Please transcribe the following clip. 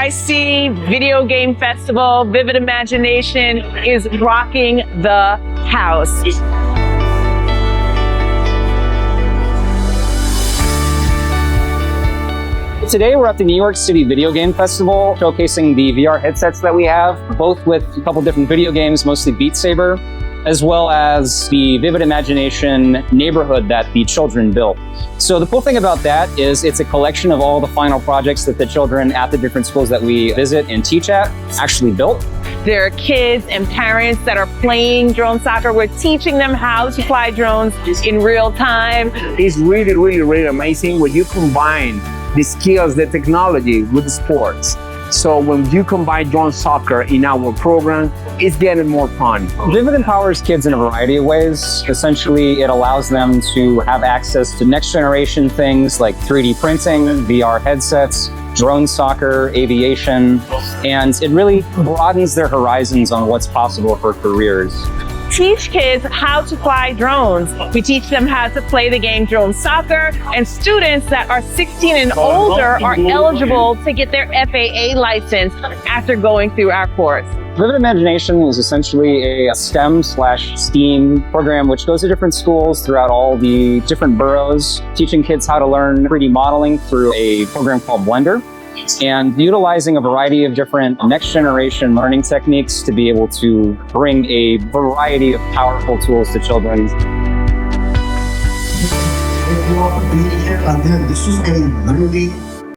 NYC Video Game Festival. Vivid Imagination is rocking the house. Today we're at the New York City Video Game Festival, showcasing the VR headsets that we have, both with a couple different video games, mostly Beat Saber, as well as the Vivid Imagination neighborhood that the children built. So the cool thing about that is it's a collection of all the final projects that the children at the different schools that we visit and teach at actually built. There are kids and parents that are playing drone soccer. We're teaching them how to fly drones in real time. It's really amazing when you combine the skills, the technology with sports. So when you combine drone soccer in our program, it's getting more fun. Vivid empowers kids in a variety of ways. Essentially, it allows them to have access to next generation things like 3D printing, VR headsets, drone soccer, aviation, and it really broadens their horizons on what's possible for careers. Teach kids how to fly drones. We teach them how to play the game drone soccer, and students that are 16 and older are eligible to get their FAA license after going through our course. Vivid Imagination is essentially a STEM/STEAM program which goes to different schools throughout all the different boroughs, teaching kids how to learn 3D modeling through a program called Blender, and utilizing a variety of different next generation learning techniques to be able to bring a variety of powerful tools to children. This is a really